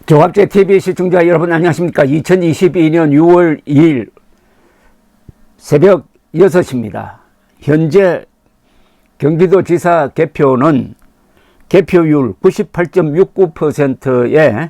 조갑제 TV 시청자 여러분 안녕하십니까. 2022년 6월 2일 새벽 6시입니다. 현재 경기도지사 개표는 개표율 98.69%에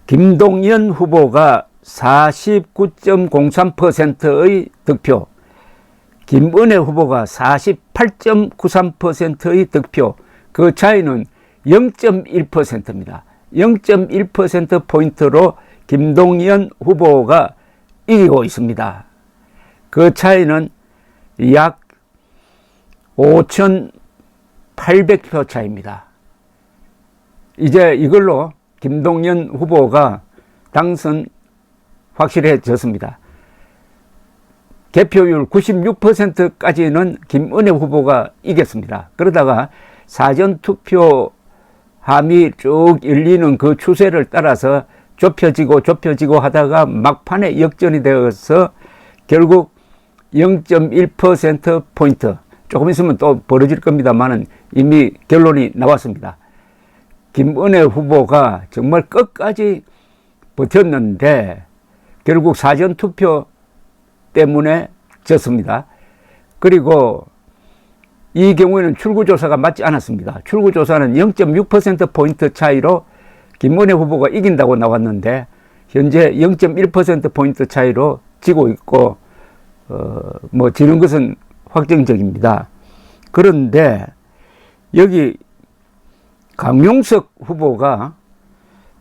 김동연 후보가 49.03%의 득표, 김은혜 후보가 48.93%의 득표, 그 차이는 0.1%입니다. 0.1%포인트로 김동연 후보가 이기고 있습니다. 그 차이는 약 5,800표 차이입니다. 이제 이걸로 김동연 후보가 당선 확실해졌습니다. 개표율 96%까지는 김은혜 후보가 이겼습니다. 그러다가 사전투표 함이 쭉 열리는 그 추세를 따라서 좁혀지고 하다가 막판에 역전이 되어서 결국 0.1%포인트, 조금 있으면 또 벌어질 겁니다만은 이미 결론이 나왔습니다. 김은혜 후보가 정말 끝까지 버텼는데 결국 사전투표 때문에 졌습니다. 그리고 이 경우에는 출구조사가 맞지 않았습니다. 출구조사는 0.6%포인트 차이로 김은혜 후보가 이긴다고 나왔는데 현재 0.1%포인트 차이로 지고 있고 지는 것은 확정적입니다. 그런데 여기 강용석 후보가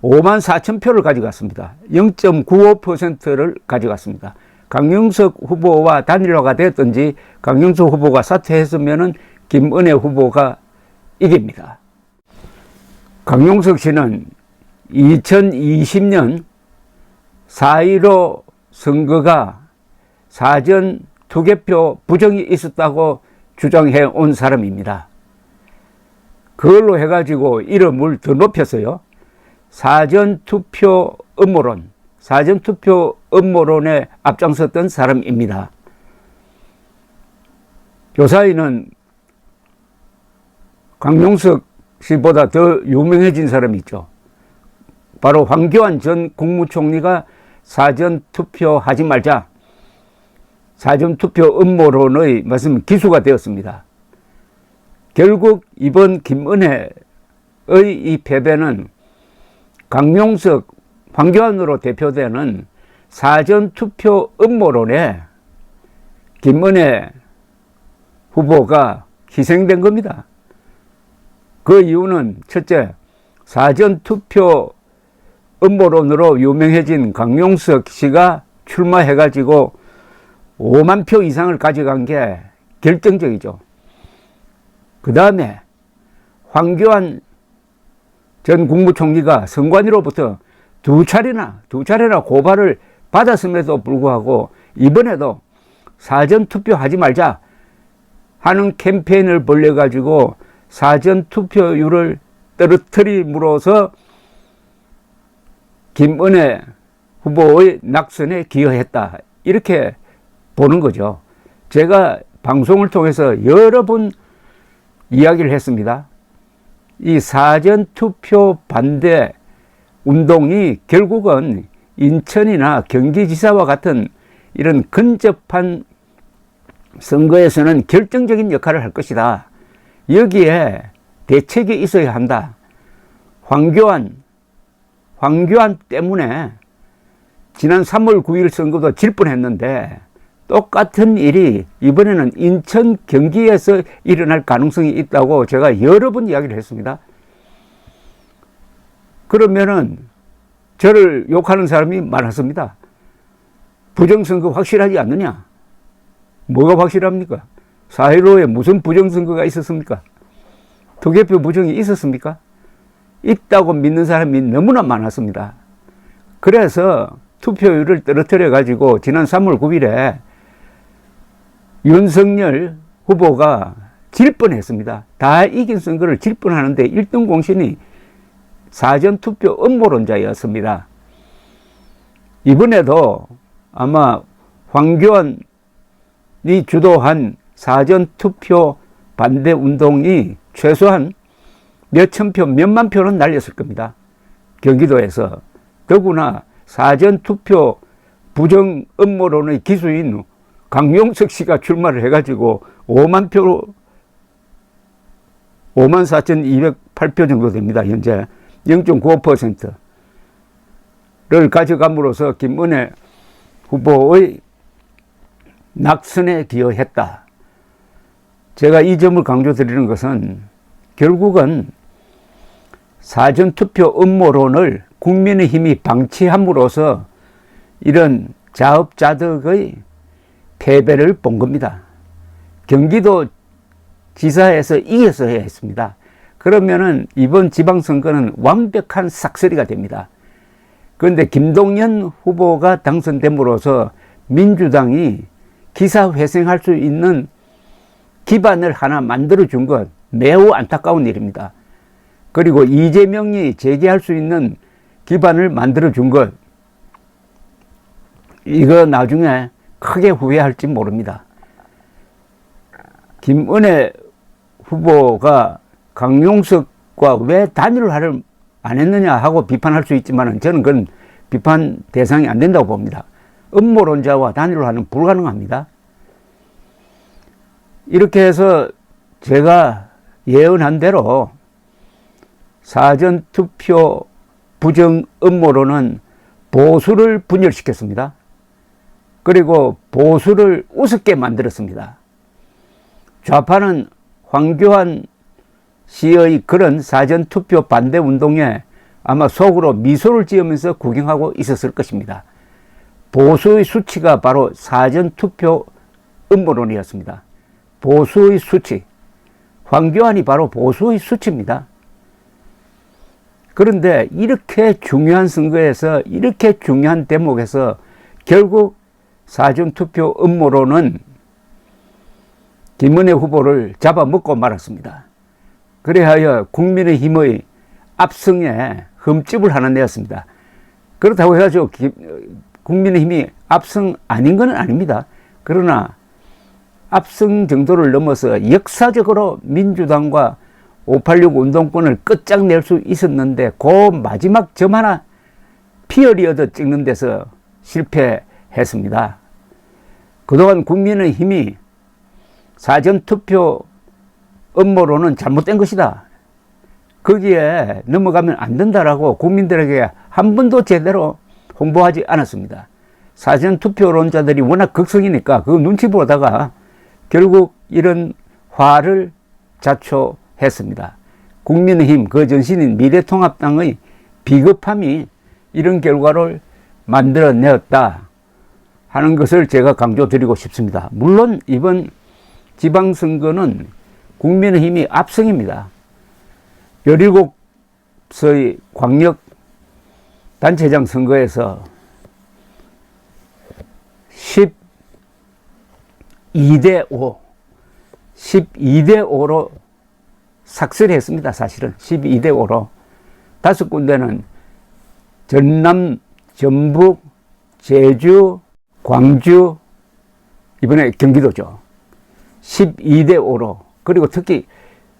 54,000표를 가져갔습니다. 0.95%를 가져갔습니다. 강용석 후보와 단일화가 됐든지 강용석 후보가 사퇴했으면은 김은혜 후보가 이깁니다. 강용석 씨는 2020년 4.15 선거가 사전 투개표 부정이 있었다고 주장해 온 사람입니다. 그걸로 해가지고 이름을 더 높였어요. 사전투표 음모론에 앞장섰던 사람입니다. 요 사이는 강용석 씨보다 더 유명해진 사람이 있죠. 바로 황교안 전 국무총리가 사전투표 하지 말자, 사전투표 음모론의 말씀 기수가 되었습니다. 결국 이번 김은혜의 이 패배는 강용석, 황교안으로 대표되는 사전투표 음모론에 김은혜 후보가 희생된 겁니다. 그 이유는 첫째, 사전투표 음모론으로 유명해진 강용석 씨가 출마해가지고 5만 표 이상을 가져간 게 결정적이죠. 그 다음에 황교안 전 국무총리가 선관위로부터 두 차례나 고발을 받았음에도 불구하고 이번에도 사전투표 하지 말자 하는 캠페인을 벌여가지고 사전투표율을 떨어뜨림으로써 김은혜 후보의 낙선에 기여했다, 이렇게 보는 거죠. 제가 방송을 통해서 여러 번 이야기를 했습니다. 이 사전투표 반대 운동이 결국은 인천이나 경기지사와 같은 이런 근접한 선거에서는 결정적인 역할을 할 것이다. 여기에 대책이 있어야 한다. 황교안 때문에 지난 3월 9일 선거도 질 뻔했는데 똑같은 일이 이번에는 인천, 경기에서 일어날 가능성이 있다고 제가 여러 번 이야기를 했습니다. 그러면은 저를 욕하는 사람이 많았습니다. 부정선거 확실하지 않느냐? 뭐가 확실합니까? 4.15에 무슨 부정선거가 있었습니까? 투개표 부정이 있었습니까? 있다고 믿는 사람이 너무나 많았습니다. 그래서 투표율을 떨어뜨려 가지고 지난 3월 9일에 윤석열 후보가 질 뻔했습니다. 다 이긴 선거를 질 뻔하는데 1등 공신이 사전투표 음모론자였습니다. 이번에도 아마 황교안이 주도한 사전투표 반대 운동이 최소한 몇천 표, 몇만 표는 날렸을 겁니다. 경기도에서. 더구나 사전투표 부정 음모론의 기수인 강용석 씨가 출마를 해가지고 5만 4,208표 정도 됩니다. 현재 0.95%를 가져감으로써 김은혜 후보의 낙선에 기여했다. 제가 이 점을 강조드리는 것은 결국은 사전투표 음모론을 국민의힘이 방치함으로써 이런 자업자득의 패배를 본 겁니다. 경기도 지사에서 이겨서 해야 했습니다. 그러면은 이번 지방선거는 완벽한 싹쓸이가 됩니다. 그런데 김동연 후보가 당선됨으로써 민주당이 기사회생할 수 있는 기반을 하나 만들어준 것 매우 안타까운 일입니다. 그리고 이재명이 재개할 수 있는 기반을 만들어준 것, 이거 나중에 크게 후회할지 모릅니다. 김은혜 후보가 강용석과 왜 단일화를 안 했느냐 하고 비판할 수 있지만 저는 그건 비판 대상이 안 된다고 봅니다. 음모론자와 단일화는 불가능합니다. 이렇게 해서 제가 예언한 대로 사전투표 부정 음모론은 보수를 분열시켰습니다. 그리고 보수를 우습게 만들었습니다. 좌파는 황교안 씨의 그런 사전투표 반대 운동에 아마 속으로 미소를 지으면서 구경하고 있었을 것입니다. 보수의 수치가 바로 사전투표 음모론이었습니다. 보수의 수치. 황교안이 바로 보수의 수치입니다. 그런데 이렇게 중요한 선거에서, 이렇게 중요한 대목에서 결국 사전투표 음모론은 김은혜 후보를 잡아먹고 말았습니다. 그래하여 국민의힘의 압승에 흠집을 하나 내었습니다. 그렇다고 해가지고 국민의힘이 압승 아닌 건 아닙니다. 그러나 압승 정도를 넘어서 역사적으로 민주당과 586 운동권을 끝장낼 수 있었는데 그 마지막 점 하나 피어리 얻어 찍는 데서 실패했습니다. 그동안 국민의힘이 사전투표 음모론은 잘못된 것이다, 거기에 넘어가면 안 된다라고 국민들에게 한 번도 제대로 홍보하지 않았습니다. 사전투표론자들이 워낙 극성이니까 그 눈치 보다가 결국 이런 화를 자초했습니다. 국민의힘 그 전신인 미래통합당의 비겁함이 이런 결과를 만들어내었다 하는 것을 제가 강조드리고 싶습니다. 물론 이번 지방선거는 국민의힘이 압승입니다. 17서의 광역단체장 선거에서 12대5, 12대5로 삭슬했습니다. 사실은 12대5로. 5군데는 전남, 전북, 제주, 광주, 이번에 경기도죠. 12대5로. 그리고 특히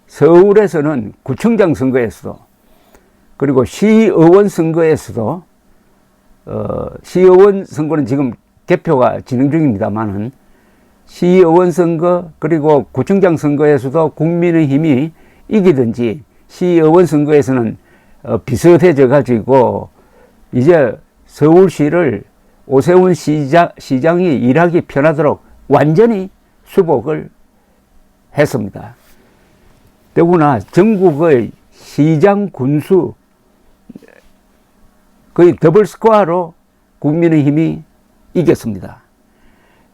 서울에서는 구청장 선거에서도, 그리고 시의원 선거에서도, 시의원 선거는 지금 개표가 진행 중입니다만은, 시의원 선거 그리고 구청장 선거에서도 국민의힘이 이기든지, 시의원 선거에서는 비슷해져 가지고 이제 서울시를 오세훈 시장이 일하기 편하도록 완전히 수복을 했습니다. 더구나 전국의 시장 군수 거의 더블 스코어로 국민의힘이 이겼습니다.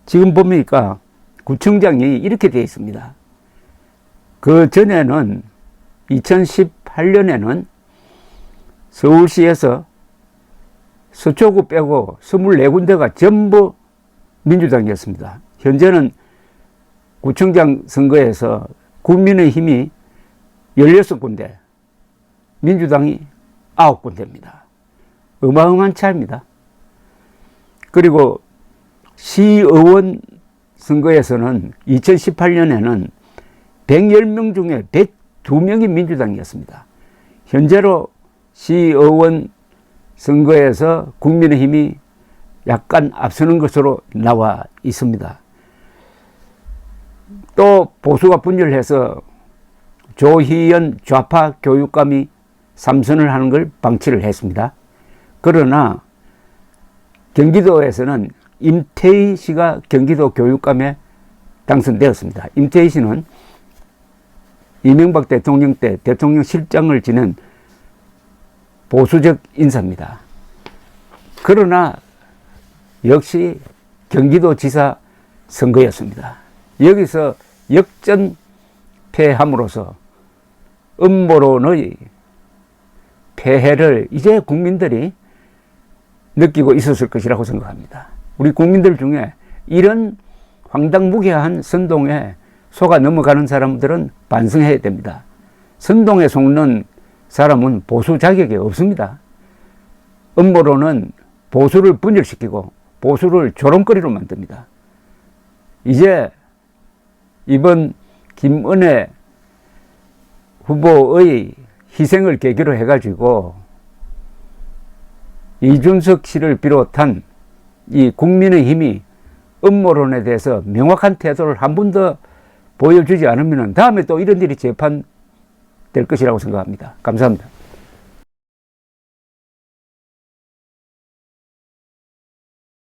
지금 보니까 구청장이 이렇게 되어 있습니다. 그 전에는 2018년에는 서울시에서 서초구 빼고 24군데가 전부 민주당이었습니다. 현재는 구청장 선거에서 국민의힘이 16군데, 민주당이 9군데입니다. 어마어마한 차이입니다. 그리고 시의원 선거에서는 2018년에는 110명 중에 102명이 민주당이었습니다. 현재로 시의원 선거에서 국민의힘이 약간 앞서는 것으로 나와 있습니다. 또 보수가 분열해서 조희연 좌파 교육감이 3선을 하는 걸 방치를 했습니다. 그러나 경기도에서는 임태희 씨가 경기도 교육감에 당선되었습니다. 임태희 씨는 이명박 대통령 때 대통령 실장을 지낸 보수적 인사입니다. 그러나 역시 경기도지사 선거였습니다. 여기서 역전패함으로써 음모론의 폐해를 이제 국민들이 느끼고 있었을 것이라고 생각합니다. 우리 국민들 중에 이런 황당무계한 선동에 속아 넘어가는 사람들은 반성해야 됩니다. 선동에 속는 사람은 보수 자격이 없습니다. 음모론은 보수를 분열시키고 보수를 조롱거리로 만듭니다. 이제 이번 김은혜 후보의 희생을 계기로 해가지고 이준석 씨를 비롯한 이 국민의힘이 음모론에 대해서 명확한 태도를 한 번 더 보여주지 않으면 다음에 또 이런 일이 재판될 것이라고 생각합니다. 감사합니다.